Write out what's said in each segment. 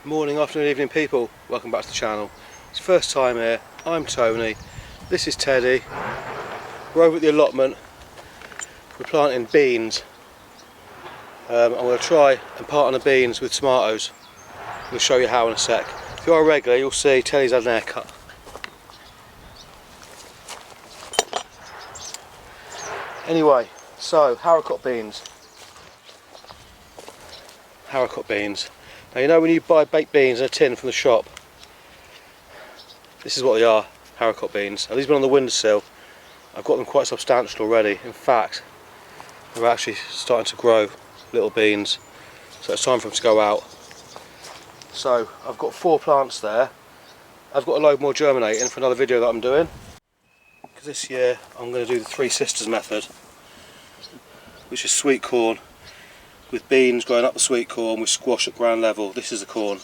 Morning, afternoon, evening people, welcome back to the channel. It's first time here, I'm Tony, this is Teddy. We're over at the allotment, we're planting beans. I'm going to try and partner beans with tomatoes. We'll show you how in a sec. If you are regular, you'll see Teddy's had an haircut. Anyway, so Haricot beans. Haricot beans. Now you know when you buy baked beans in a tin from the shop, this is what they are, Haricot beans. Now these have been on the windowsill. I've got them quite substantial already. In fact, they're actually starting to grow little beans. So it's time for them to go out. So I've got 4 plants there. I've got a load more germinating for another video that I'm doing. Because this year I'm going to do the 3 sisters method, which is sweet corn with beans growing up the sweet corn with squash at ground level. This is the corn.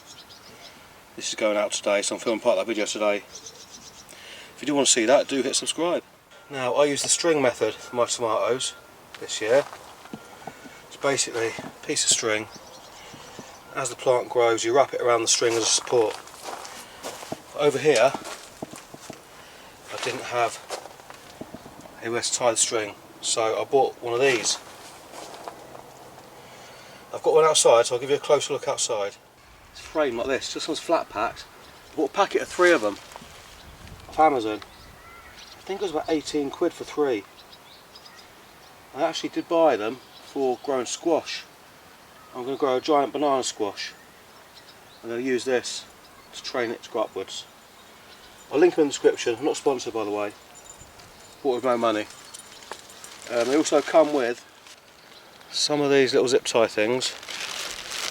This is going out today, so I'm filming part of that video today. If you do want to see that, do hit subscribe. Now I use the string method for my tomatoes this year. It's basically a piece of string. As the plant grows, you wrap it around the string as a support. Over here, I didn't have anywhere to tie the string, so I bought one of these. I've got one outside, so I'll give you a closer look outside. It's framed like this, just one's flat packed. I bought a packet of 3 of them off Amazon. I think it was about 18 quid for 3. I actually did buy them for growing squash. I'm going to grow a giant banana squash. I'm going to use this to train it to go upwards. I'll link them in the description. I'm not sponsored, by the way. Bought with no money. They also come with some of these little zip tie things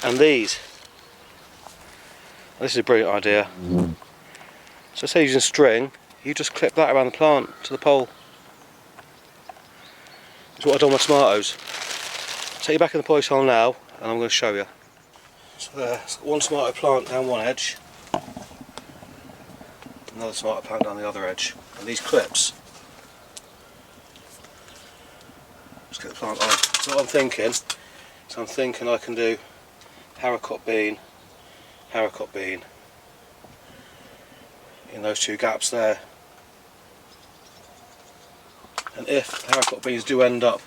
and these. This is a brilliant idea. So say using string, you just clip that around the plant to the pole. That's what I've done with my tomatoes. Take you back in the polytunnel now and I'm going to show you. So there's one tomato plant down one edge, another tomato plant down the other edge, and these clips just get the plant on. So what I'm thinking, I can do Haricot bean in those 2 gaps there. And if the Haricot beans do end up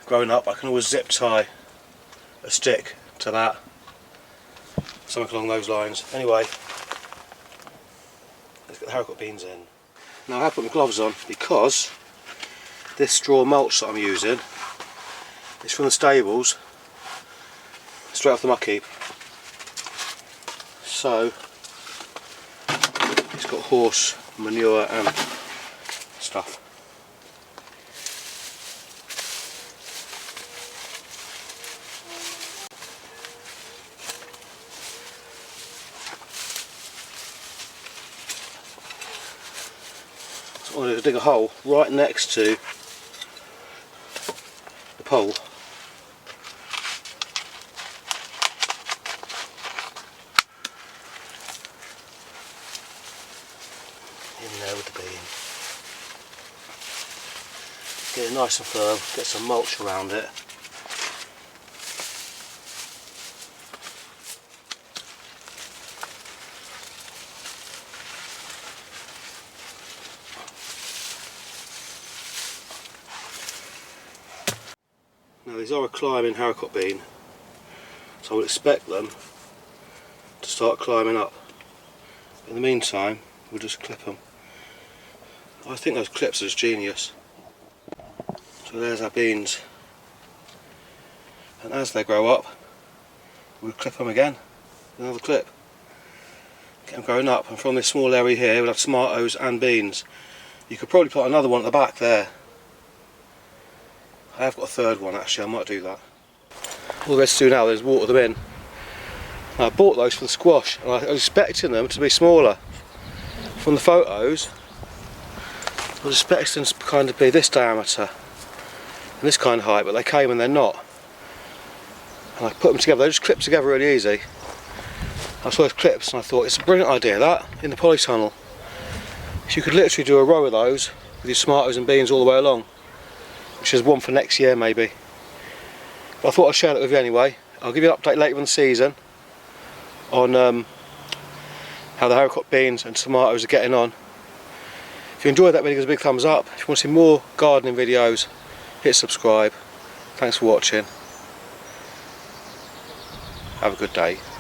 growing up, I can always zip tie a stick to that, something along those lines. Anyway, let's get the Haricot beans in. Now I have put my gloves on because this straw mulch that I'm using is from the stables, straight off the muck heap. So it's got horse manure and stuff. So I'm going to dig a hole right next to the pole. In there with the bean. Get it nice and firm, get some mulch around it. Now these are a climbing Haricot bean, so I would expect them to start climbing up. In the meantime, we'll just clip them. I think those clips are just genius. So there's our beans, and as they grow up, we'll clip them again with another clip. Get them growing up, and from this small area here we'll have tomatoes and beans. You could probably put another one at the back there. I have got a third one actually, I might do that. All there's to do now is water them in. Now, I bought those for the squash and I was expecting them to be smaller. From the photos, I was expecting them to kind of be this diameter and this kind of height, but they came and they're not. And I put them together, they just clip together really easy. I saw those clips and I thought it's a brilliant idea that, in the polytunnel. So you could literally do a row of those with your tomatoes and beans all the way along. Which is one for next year maybe. But I thought I'd share that with you anyway. I'll give you an update later in the season on how the haricot beans and tomatoes are getting on. If you enjoyed that video, give us a big thumbs up. If you want to see more gardening videos, hit subscribe. Thanks for watching. Have a good day.